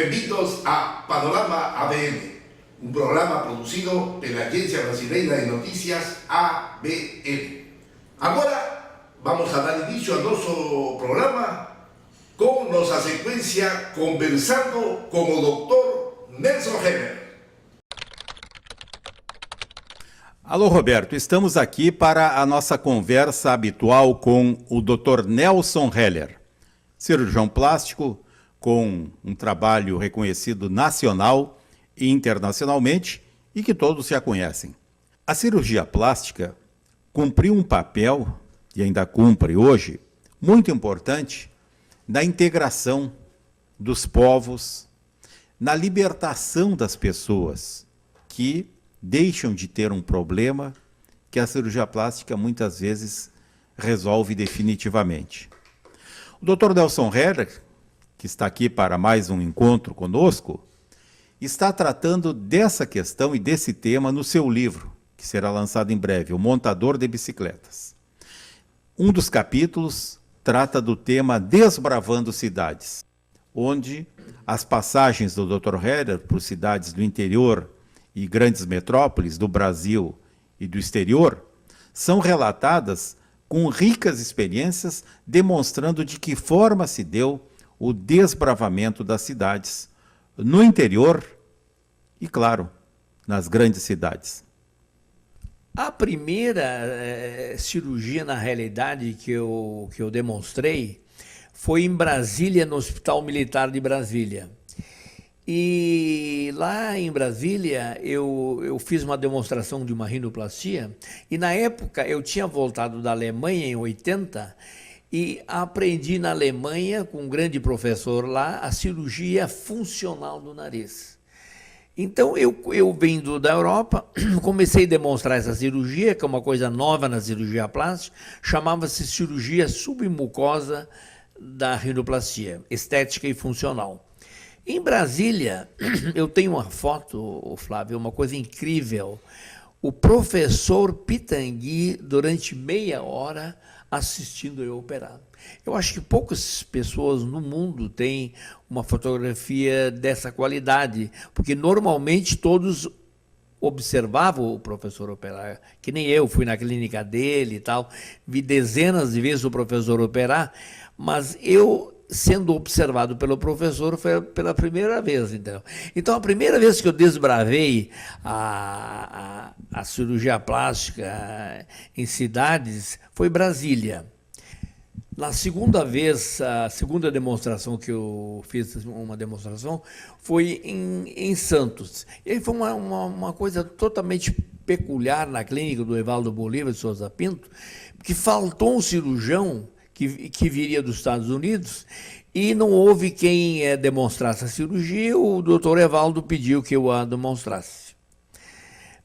Bem-vindos a Panorama ABN, um programa produzido pela Agência Brasileira de Notícias ABN. Agora vamos a dar início ao nosso programa com nossa sequência conversando com o Dr. Nelson Heller. Alô, Roberto, estamos aqui para a nossa conversa habitual com o Dr. Nelson Heller, cirurgião plástico com um trabalho reconhecido nacional e internacionalmente e que todos já conhecem. A cirurgia plástica cumpriu um papel, e ainda cumpre hoje, muito importante na integração dos povos, na libertação das pessoas que deixam de ter um problema que a cirurgia plástica muitas vezes resolve definitivamente. O Dr. Nelson Heller, que está aqui para mais um encontro conosco, está tratando dessa questão e desse tema no seu livro, que será lançado em breve, O Montador de Bicicletas. Um dos capítulos trata do tema Desbravando Cidades, onde as passagens do Dr. Heller por cidades do interior e grandes metrópoles do Brasil e do exterior são relatadas com ricas experiências, demonstrando de que forma se deu o desbravamento das cidades no interior e, claro, nas grandes cidades. A primeira cirurgia, na realidade, que eu demonstrei foi em Brasília, no Hospital Militar de Brasília. E lá em Brasília eu fiz uma demonstração de uma rinoplastia e na época eu tinha voltado da Alemanha em 80 e aprendi na Alemanha com um grande professor lá a cirurgia funcional do nariz. Então eu vindo da Europa, comecei a demonstrar essa cirurgia, que é uma coisa nova na cirurgia plástica, chamava-se cirurgia submucosa da rinoplastia, estética e funcional. Em Brasília, eu tenho uma foto, Flávio, uma coisa incrível. O professor Pitangui, durante meia hora, assistindo eu operar. Eu acho que poucas pessoas no mundo têm uma fotografia dessa qualidade, porque normalmente todos observavam o professor operar, que nem eu, fui na clínica dele e tal, vi dezenas de vezes o professor operar, mas eu, sendo observado pelo professor, foi pela primeira vez, entendeu? Então, a primeira vez que eu desbravei a cirurgia plástica em cidades foi Brasília. Na segunda vez, a segunda demonstração que eu fiz, uma demonstração, foi em Santos. E foi uma coisa totalmente peculiar na clínica do Evaldo Bolívar de Souza Pinto, que faltou um cirurgião que viria dos Estados Unidos, e não houve quem demonstrasse a cirurgia, o doutor Evaldo pediu que eu a demonstrasse.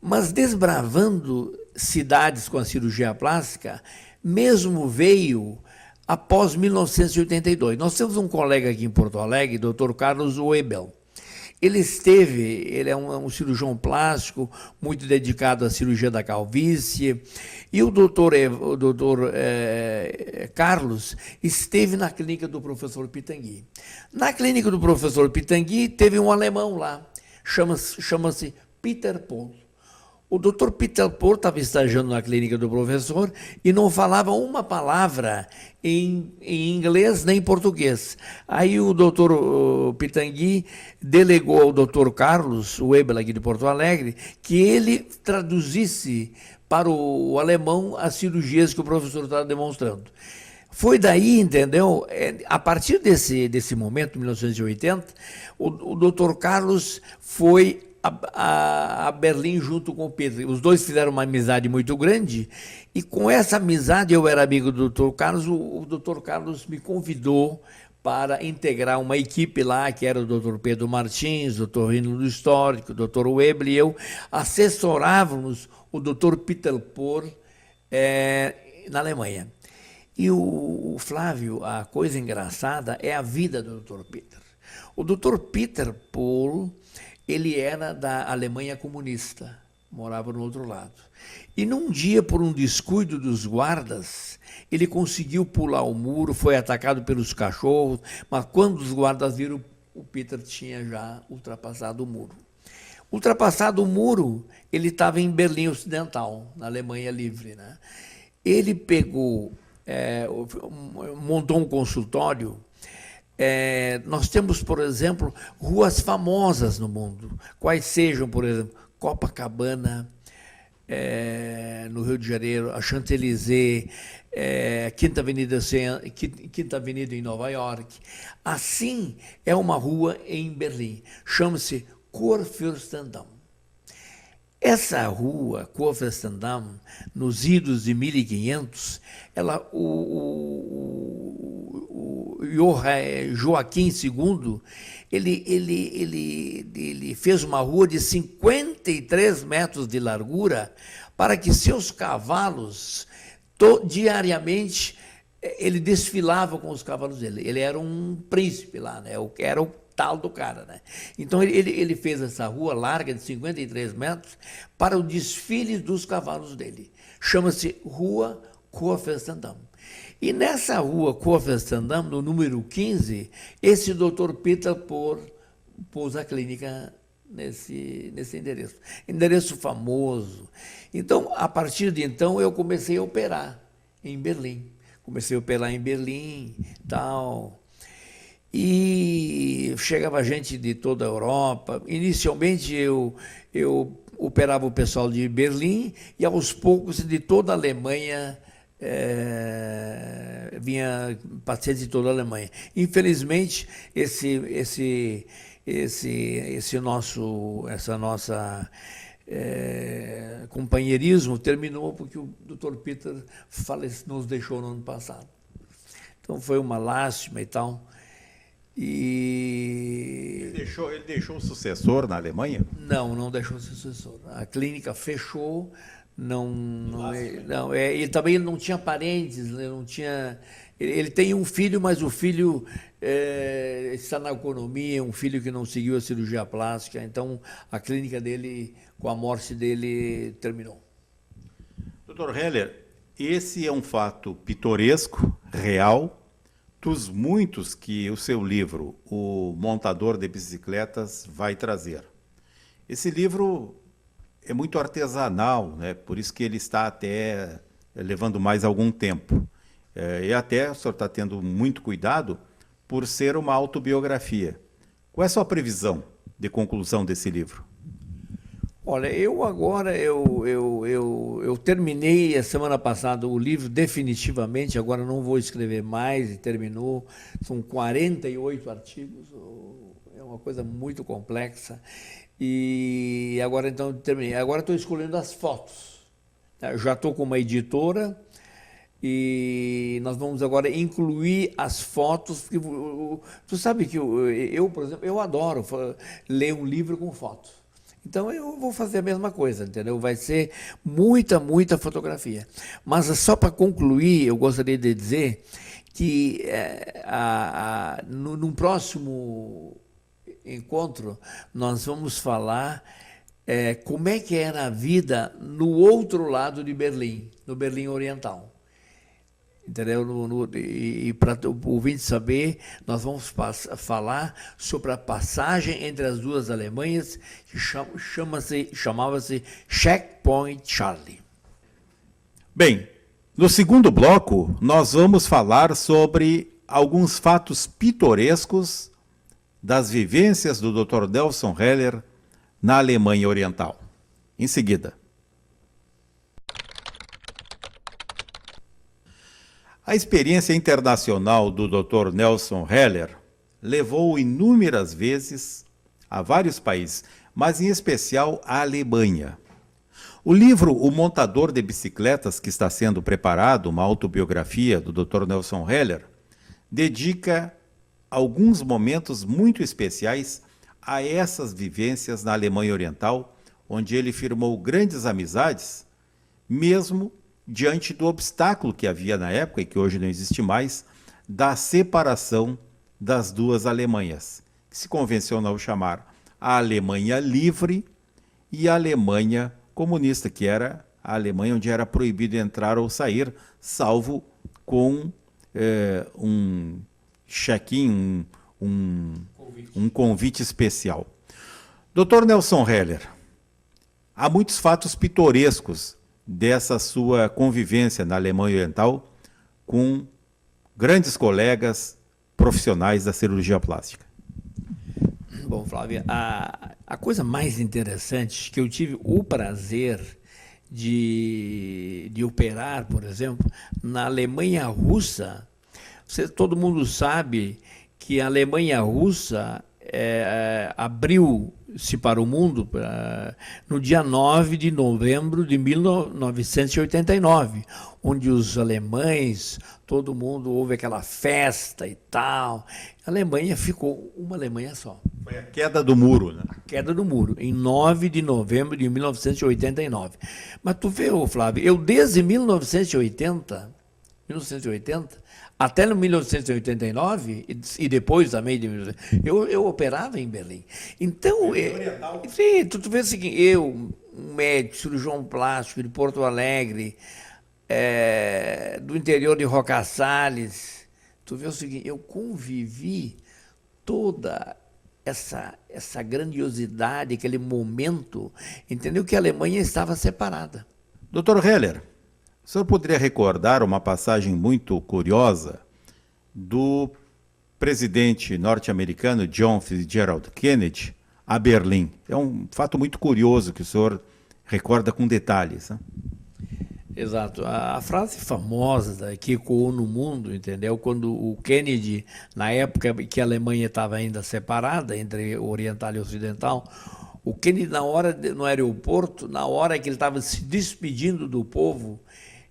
Mas desbravando cidades com a cirurgia plástica, mesmo veio após 1982. Nós temos um colega aqui em Porto Alegre, doutor Carlos Webel. Ele é um cirurgião plástico, muito dedicado à cirurgia da calvície, e o doutor Carlos esteve na clínica do professor Pitangui. Na clínica do professor Pitangui teve um alemão lá, chama-se Peter Paul. O doutor Peter Paul estava estagiando na clínica do professor e não falava uma palavra em inglês nem em português. Aí o doutor Pitangui delegou ao doutor Carlos Webel, aqui de Porto Alegre, que ele traduzisse para o alemão as cirurgias que o professor estava demonstrando. Foi daí, entendeu? A partir desse momento, 1980, o doutor Carlos foi a Berlim junto com o Pedro. Os dois fizeram uma amizade muito grande e com essa amizade, eu era amigo do Dr. Carlos, o Dr. Carlos me convidou para integrar uma equipe lá, que era o Dr. Pedro Martins, o Dr. Rino Histórico, o Dr. Webel, e eu assessorávamos o Dr. Peter Paul na Alemanha. E o Flávio, a coisa engraçada é a vida do Dr. Peter. O Dr. Peter Paul, ele era da Alemanha comunista, morava no outro lado. E num dia, por um descuido dos guardas, ele conseguiu pular o muro, foi atacado pelos cachorros, mas quando os guardas viram o Peter tinha já ultrapassado o muro. Ultrapassado o muro, ele estava em Berlim Ocidental, na Alemanha Livre, né? Ele pegou, montou um consultório. Nós temos, por exemplo, ruas famosas no mundo, quais sejam, por exemplo, Copacabana, no Rio de Janeiro, a Champs-Élysées, Quinta Avenida em Nova York. Assim, é uma rua em Berlim, chama-se Kurfürstendamm. Essa rua, Kurfürstendamm, nos idos de 1500, o Joaquim II, ele fez uma rua de 53 metros de largura para que seus cavalos, diariamente, ele desfilava com os cavalos dele. Ele era um príncipe lá, né? Era o tal do cara, né? Então ele fez essa rua larga de 53 metros para o desfile dos cavalos dele. Chama-se Rua Kurfürstendamm. E nessa rua Kurfürstendamm, no número 15, esse Dr. Peter pôs a clínica nesse endereço. Endereço famoso. Então, a partir de então, eu comecei a operar em Berlim. Comecei a operar em Berlim, tal. E chegava gente de toda a Europa. Inicialmente eu operava o pessoal de Berlim e aos poucos de toda a Alemanha, vinha pacientes de toda a Alemanha. Infelizmente, esse nossa companheirismo terminou porque o Dr. Peter nos deixou no ano passado. Então foi uma lástima e tal. Ele deixou o sucessor na Alemanha? Não deixou o sucessor. A clínica fechou, e também ele não tinha parentes, não tinha. Ele tem um filho, mas o filho está na economia, um filho que não seguiu a cirurgia plástica, então a clínica dele, com a morte dele, terminou. Dr. Heller, esse é um fato pitoresco, real, dos muitos que o seu livro, O Montador de Bicicletas, vai trazer. Esse livro é muito artesanal, né? Por isso que ele está até levando mais algum tempo. E até o senhor está tendo muito cuidado por ser uma autobiografia. Qual é a sua previsão de conclusão desse livro? Olha, eu terminei a semana passada o livro definitivamente, agora não vou escrever mais, e terminou. São 48 artigos, é uma coisa muito complexa. E agora então terminei. Agora estou escolhendo as fotos. Já estou com uma editora e nós vamos agora incluir as fotos. Porque, tu sabe que eu, por exemplo, eu adoro ler um livro com fotos. Então eu vou fazer a mesma coisa, entendeu? Vai ser muita fotografia. Mas só para concluir, eu gostaria de dizer que no próximo encontro nós vamos falar como é que era a vida no outro lado de Berlim, no Berlim Oriental. Entendeu? E para o ouvinte saber, nós vamos falar sobre a passagem entre as duas Alemanhas, que chamava-se Checkpoint Charlie. Bem, no segundo bloco, nós vamos falar sobre alguns fatos pitorescos das vivências do Dr. Nelson Heller na Alemanha Oriental. Em seguida. A experiência internacional do Dr. Nelson Heller levou inúmeras vezes a vários países, mas em especial à Alemanha. O livro O Montador de Bicicletas, que está sendo preparado, uma autobiografia do Dr. Nelson Heller, dedica alguns momentos muito especiais a essas vivências na Alemanha Oriental, onde ele firmou grandes amizades, mesmo diante do obstáculo que havia na época, e que hoje não existe mais, da separação das duas Alemanhas, que se convencionou chamar a Alemanha Livre e a Alemanha Comunista, que era a Alemanha onde era proibido entrar ou sair, salvo com um check-in, um um convite especial. Dr. Nelson Heller, há muitos fatos pitorescos dessa sua convivência na Alemanha Oriental com grandes colegas profissionais da cirurgia plástica. Bom, Flávia, a coisa mais interessante que eu tive o prazer de operar, por exemplo, na Alemanha Russa. Todo mundo sabe que a Alemanha Russa abriu-se para o mundo no dia 9 de novembro de 1989, onde os alemães, todo mundo houve aquela festa e tal. A Alemanha ficou uma Alemanha só. Foi a queda do muro, né? A queda do muro, em 9 de novembro de 1989. Mas tu vê, Flávio, eu desde 1980 até no 1989, e depois também, eu operava em Berlim. Então, sim, tu vê o seguinte, eu, um médico, cirurgião plástico de Porto Alegre, do interior de Rocaçales, tu vê o seguinte, eu convivi toda essa grandiosidade, aquele momento, entendeu? Que a Alemanha estava separada. Dr. Heller, o senhor poderia recordar uma passagem muito curiosa do presidente norte-americano John Fitzgerald Kennedy a Berlim? É um fato muito curioso que o senhor recorda com detalhes, né? Exato. A frase famosa que ecoou no mundo, entendeu? Quando o Kennedy, na época que a Alemanha estava ainda separada entre oriental e ocidental, o Kennedy, no aeroporto, na hora que ele estava se despedindo do povo,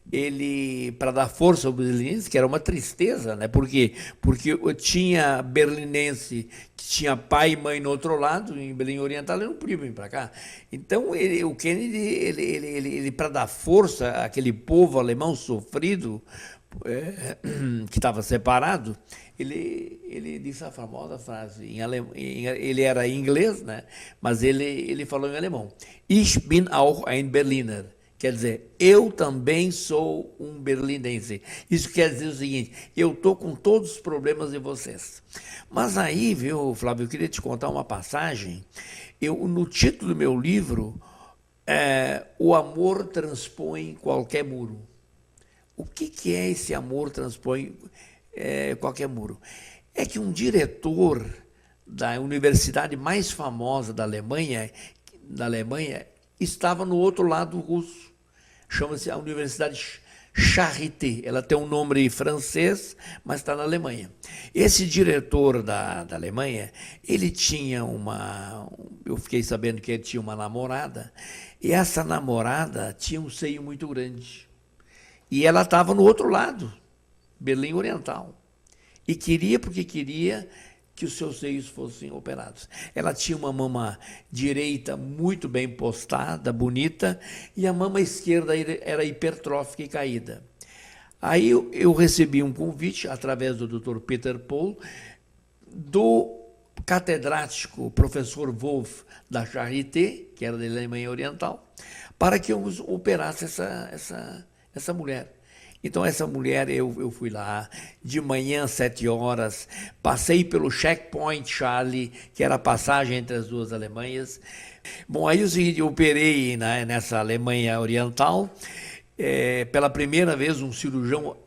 ele, para dar força aos berlinenses, que era uma tristeza, né? Por quê? Porque eu tinha berlinense que tinha pai e mãe no outro lado, em Berlim Oriental, ele não podia vir para cá. Então, o Kennedy, ele para dar força àquele povo alemão sofrido, que estava separado, ele disse a famosa frase, ele era inglês, né? Mas ele falou em alemão, Ich bin auch ein Berliner. Quer dizer, eu também sou um berlinense. Isso quer dizer o seguinte, eu estou com todos os problemas de vocês. Mas aí, viu, Flávio, eu queria te contar uma passagem. No título do meu livro, O Amor Transpõe Qualquer Muro. O que é esse amor transpõe qualquer muro? É que um diretor da universidade mais famosa da Alemanha estava no outro lado russo. Chama-se a Universidade Charité. Ela tem um nome francês, mas está na Alemanha. Esse diretor da Alemanha, ele tinha eu fiquei sabendo que ele tinha uma namorada, e essa namorada tinha um seio muito grande. E ela estava no outro lado, Berlim Oriental. E porque queria que os seus seios fossem operados. Ela tinha uma mama direita muito bem postada, bonita, e a mama esquerda era hipertrófica e caída. Aí eu recebi um convite, através do Dr. Peter Paul, do catedrático professor Wolf da Charité, que era da Alemanha Oriental, para que eu operasse essa mulher. Então, essa mulher, eu fui lá, de manhã, 7 horas, passei pelo Checkpoint Charlie, que era a passagem entre as duas Alemanhas. Bom, aí o seguinte, eu operei nessa Alemanha Oriental, pela primeira vez um cirurgião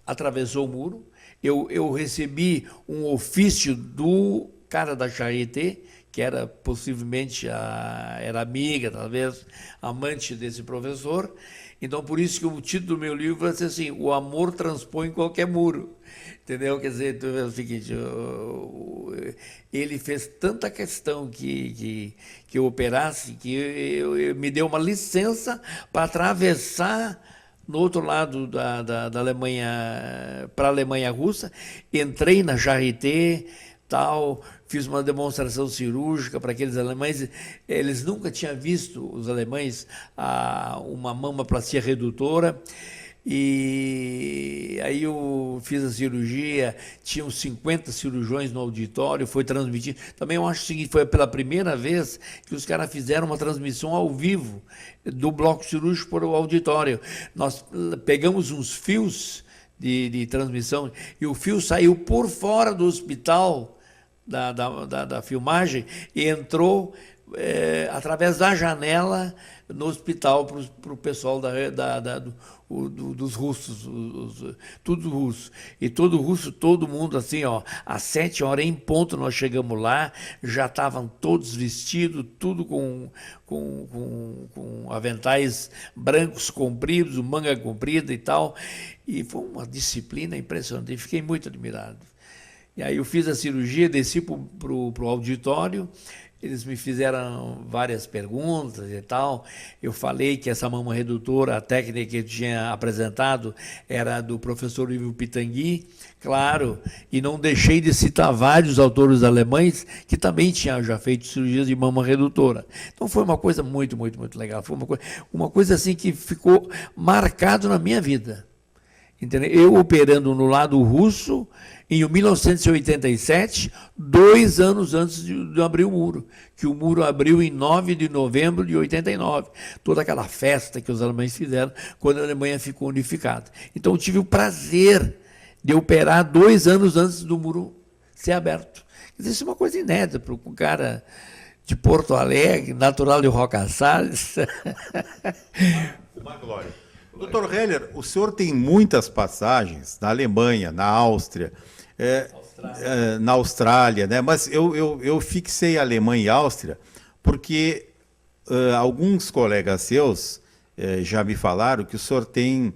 atravessou o muro, eu recebi um ofício do cara da Charité, que era possivelmente, era amiga, talvez, amante desse professor. Então, por isso que o título do meu livro vai ser assim, O Amor Transpõe Qualquer Muro. Entendeu? Quer dizer, é o seguinte, ele fez tanta questão que eu operasse, que eu me deu uma licença para atravessar no outro lado da Alemanha, para a Alemanha Russa, entrei na Charité, tal, fiz uma demonstração cirúrgica para aqueles alemães, eles nunca tinham visto, os alemães, uma mamoplastia redutora, e aí eu fiz a cirurgia, tinham 50 cirurgiões no auditório, foi transmitido. Também eu acho o seguinte, foi pela primeira vez que os caras fizeram uma transmissão ao vivo do bloco cirúrgico para o auditório. Nós pegamos uns fios de transmissão e o fio saiu por fora do hospital, da filmagem e entrou através da janela no hospital para o pessoal dos russos, tudo russo. E todo russo, todo mundo assim, ó, às 7 horas em ponto nós chegamos lá, já estavam todos vestidos, tudo com aventais brancos compridos, manga comprida e tal. E foi uma disciplina impressionante, fiquei muito admirado. E aí eu fiz a cirurgia, desci para o auditório. Eles me fizeram várias perguntas e tal. Eu falei que essa mama redutora, a técnica que eu tinha apresentado, era do professor Ivo Pitangui, claro, e não deixei de citar vários autores alemães que também tinham já feito cirurgias de mama redutora. Então foi uma coisa muito, muito, muito legal. Foi uma coisa assim que ficou marcado na minha vida. Entendeu? Eu operando no lado russo, em 1987, 2 anos antes de abrir o muro, que o muro abriu em 9 de novembro de 89. Toda aquela festa que os alemães fizeram quando a Alemanha ficou unificada. Então eu tive o prazer de operar 2 anos antes do muro ser aberto. Isso é uma coisa inédita para um cara de Porto Alegre, natural de Roca Salles. Uma glória. Doutor Heller, o senhor tem muitas passagens na Alemanha, na Áustria, na Austrália, né? Mas eu fixei Alemanha e Áustria porque alguns colegas seus já me falaram que o senhor tem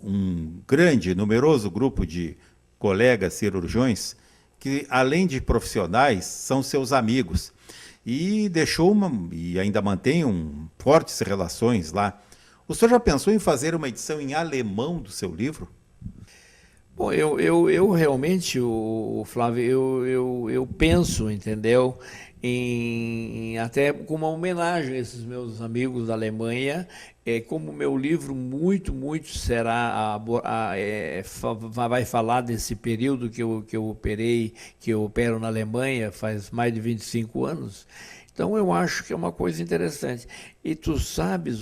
um grande, numeroso grupo de colegas cirurgiões que, além de profissionais, são seus amigos. E e ainda mantém fortes relações lá. O senhor já pensou em fazer uma edição em alemão do seu livro? Bom, eu realmente, Flávio, eu penso, entendeu, até com uma homenagem a esses meus amigos da Alemanha, como o meu livro muito, muito vai falar desse período que eu operei, que eu opero na Alemanha faz mais de 25 anos. Então, eu acho que é uma coisa interessante. E tu sabes,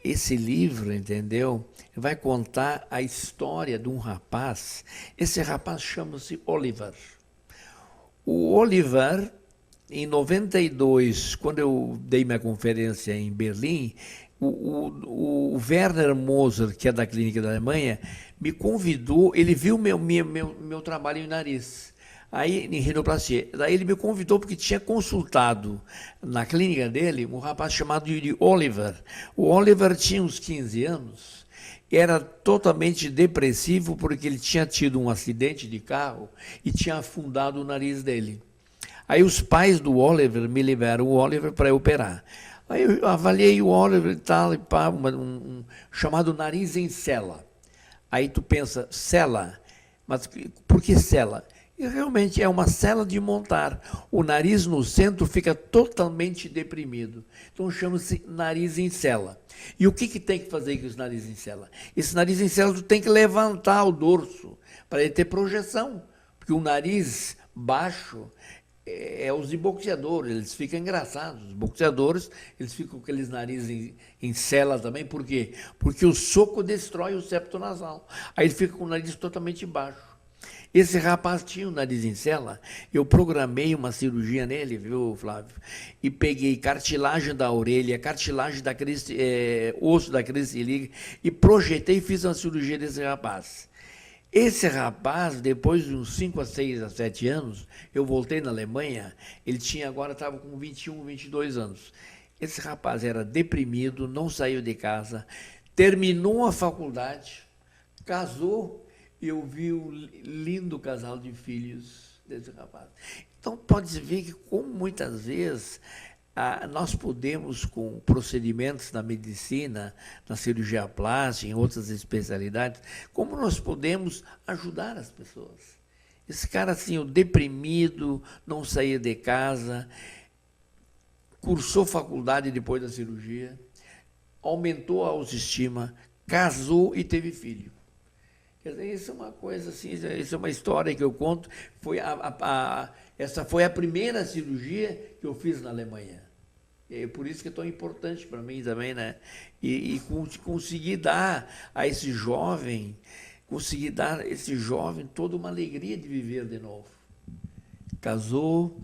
esse livro, entendeu? Vai contar a história de um rapaz. Esse rapaz chama-se Oliver. O Oliver, em 92, quando eu dei minha conferência em Berlim, o Werner Moser, que é da Clínica da Alemanha, me convidou, ele viu meu trabalho em nariz. Aí, em rinoplastia. Daí ele me convidou porque tinha consultado na clínica dele um rapaz chamado de Oliver. O Oliver tinha uns 15 anos, era totalmente depressivo porque ele tinha tido um acidente de carro e tinha afundado o nariz dele. Aí os pais do Oliver me liberaram o Oliver para operar. Aí eu avaliei o Oliver e tal, chamado nariz em cela. Aí tu pensa, cela, mas por que cela? E realmente é uma cela de montar. O nariz no centro fica totalmente deprimido. Então chama-se nariz em cela. E o que tem que fazer com esse nariz em cela? Esse nariz em cela tu tem que levantar o dorso para ele ter projeção. Porque o nariz baixo os de boxeador, eles ficam engraçados. Os boxeadores, eles ficam com aqueles narizes em cela também. Por quê? Porque o soco destrói o septo nasal. Aí ele fica com o nariz totalmente baixo. Esse rapaz tinha o nariz em cela, eu programei uma cirurgia nele, viu, Flávio? E peguei cartilagem da orelha, cartilagem da osso da crista iliaca e projetei e fiz uma cirurgia desse rapaz. Esse rapaz, depois de uns 5 a 6 a 7 anos, eu voltei na Alemanha, ele estava com 21, 22 anos. Esse rapaz era deprimido, não saiu de casa, terminou a faculdade, casou. Eu vi o lindo casal de filhos desse rapaz. Então, pode-se ver que, como muitas vezes, nós podemos, com procedimentos na medicina, na cirurgia plástica, em outras especialidades, como nós podemos ajudar as pessoas. Esse cara, assim, o deprimido, não saía de casa, cursou faculdade depois da cirurgia, aumentou a autoestima, casou e teve filho. Quer dizer, isso é uma coisa assim, isso é uma história que eu conto. Essa foi a primeira cirurgia que eu fiz na Alemanha. É por isso que é tão importante para mim também, né? E conseguir dar a esse jovem, toda uma alegria de viver de novo. casou,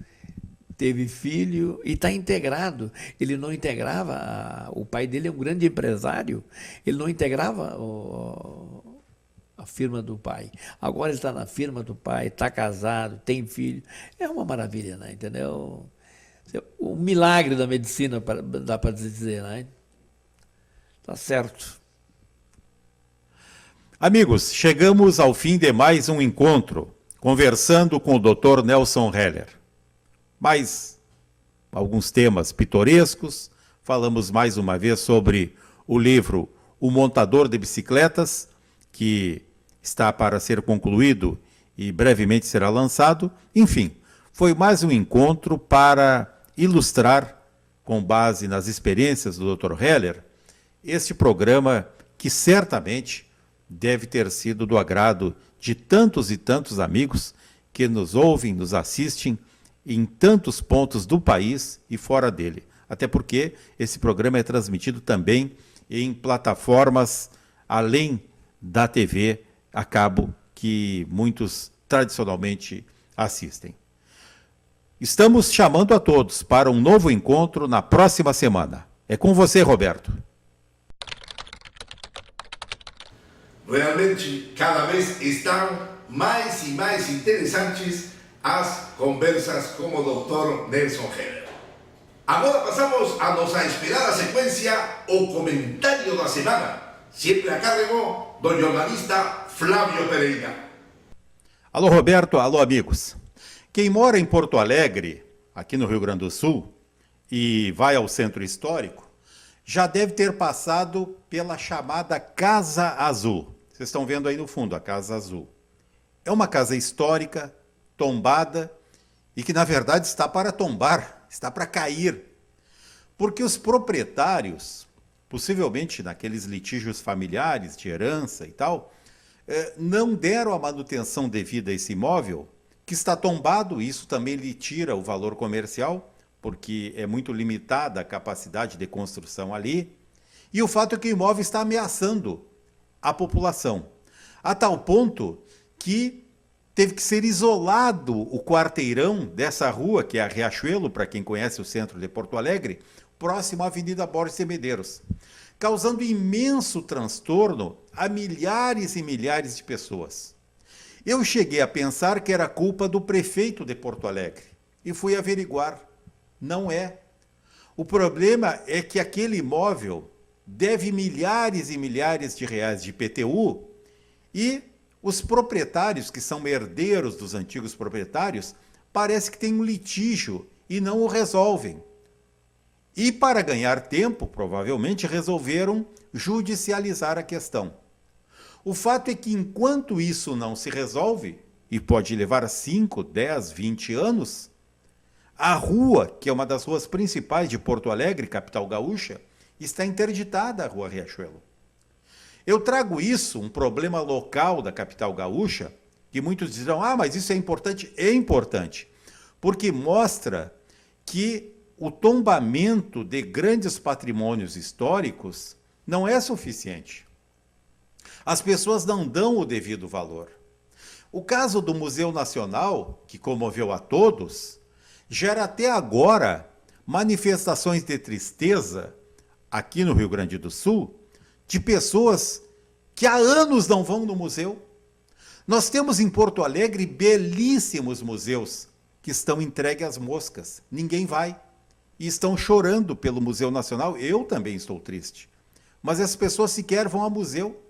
teve filho e está integrado. Ele não integrava, o pai dele é um grande empresário, ele não integrava a firma do pai. Agora ele está na firma do pai, está casado, tem filho. É uma maravilha, né? Entendeu? O milagre da medicina, dá para dizer, né? Tá certo. Amigos, chegamos ao fim de mais um encontro, conversando com o Dr. Nelson Heller. Mais alguns temas pitorescos, falamos mais uma vez sobre o livro O Montador de Bicicletas, que está para ser concluído e brevemente será lançado. Enfim, foi mais um encontro para ilustrar, com base nas experiências do Dr. Heller, este programa que certamente deve ter sido do agrado de tantos e tantos amigos que nos ouvem, nos assistem em tantos pontos do país e fora dele. Até porque esse programa é transmitido também em plataformas além da TV a cabo que muitos tradicionalmente assistem. Estamos chamando a todos para um novo encontro na próxima semana. É com você, Roberto. Realmente, cada vez estão mais e mais interessantes as conversas com o Dr. Nelson Heller. Agora passamos a nossa esperada sequência, o comentário da semana, sempre a cargo do jornalista Flávio Pereira. Alô, Roberto, alô, amigos. Quem mora em Porto Alegre, aqui no Rio Grande do Sul, e vai ao centro histórico, já deve ter passado pela chamada Casa Azul. Vocês estão vendo aí no fundo a Casa Azul. É uma casa histórica, tombada, e que na verdade está para tombar, está para cair. Porque os proprietários, possivelmente naqueles litígios familiares de herança e tal, não deram a manutenção devida a esse imóvel, que está tombado. Isso também lhe tira o valor comercial, porque é muito limitada a capacidade de construção ali. E o fato é que o imóvel está ameaçando a população, a tal ponto que teve que ser isolado o quarteirão dessa rua, que é a Riachuelo, para quem conhece o centro de Porto Alegre, próximo à Avenida Borges de Medeiros, causando imenso transtorno a milhares e milhares de pessoas. Eu cheguei a pensar que era culpa do prefeito de Porto Alegre e fui averiguar. Não é. O problema é que aquele imóvel deve milhares e milhares de reais de IPTU e os proprietários, que são herdeiros dos antigos proprietários, parece que têm um litígio e não o resolvem. E para ganhar tempo, provavelmente resolveram judicializar a questão. O fato é que enquanto isso não se resolve, e pode levar 5, 10, 20 anos, a rua, que é uma das ruas principais de Porto Alegre, capital gaúcha, está interditada, a Rua Riachuelo. Eu trago isso, um problema local da capital gaúcha, que muitos dirão, mas isso é importante. É importante, porque mostra que o tombamento de grandes patrimônios históricos não é suficiente. As pessoas não dão o devido valor. O caso do Museu Nacional, que comoveu a todos, gera até agora manifestações de tristeza aqui no Rio Grande do Sul, de pessoas que há anos não vão no museu. Nós temos em Porto Alegre belíssimos museus que estão entregues às moscas. Ninguém vai. E estão chorando pelo Museu Nacional. Eu também estou triste. Mas as pessoas sequer vão ao museu.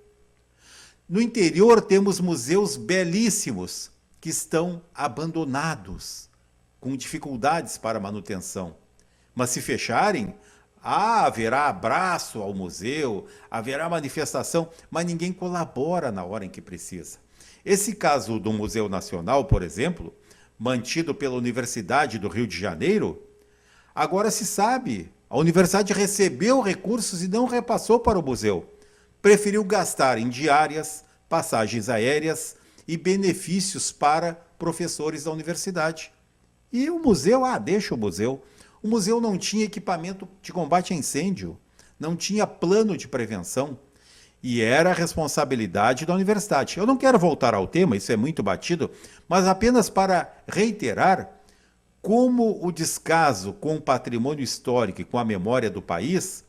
No interior temos museus belíssimos que estão abandonados, com dificuldades para manutenção. Mas se fecharem, haverá abraço ao museu, haverá manifestação, mas ninguém colabora na hora em que precisa. Esse caso do Museu Nacional, por exemplo, mantido pela Universidade do Rio de Janeiro, agora se sabe, a universidade recebeu recursos e não repassou para o museu. Preferiu gastar em diárias, passagens aéreas e benefícios para professores da universidade. E o museu, deixa o museu. O museu não tinha equipamento de combate a incêndio, não tinha plano de prevenção, e era a responsabilidade da universidade. Eu não quero voltar ao tema, isso é muito batido, mas apenas para reiterar como o descaso com o patrimônio histórico e com a memória do país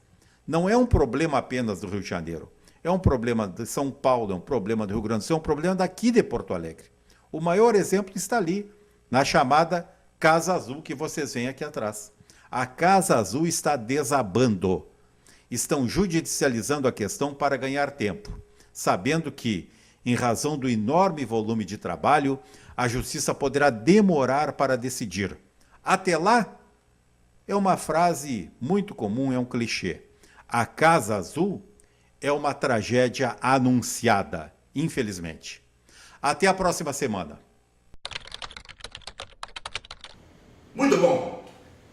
não é um problema apenas do Rio de Janeiro. É um problema de São Paulo, é um problema do Rio Grande do Sul, é um problema daqui de Porto Alegre. O maior exemplo está ali, na chamada Casa Azul, que vocês veem aqui atrás. A Casa Azul está desabando. Estão judicializando a questão para ganhar tempo, sabendo que, em razão do enorme volume de trabalho, a justiça poderá demorar para decidir. Até lá, é uma frase muito comum, é um clichê. A Casa Azul é uma tragédia anunciada, infelizmente. Até a próxima semana. Muito bom.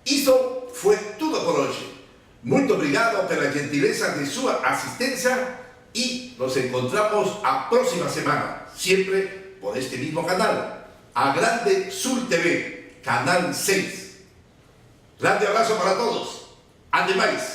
Isso foi tudo por hoje. Muito obrigado pela gentileza de sua assistência e nos encontramos a próxima semana, sempre por este mismo canal, a Grande Sul TV, Canal 6. Grande abrazo para todos. Ademais.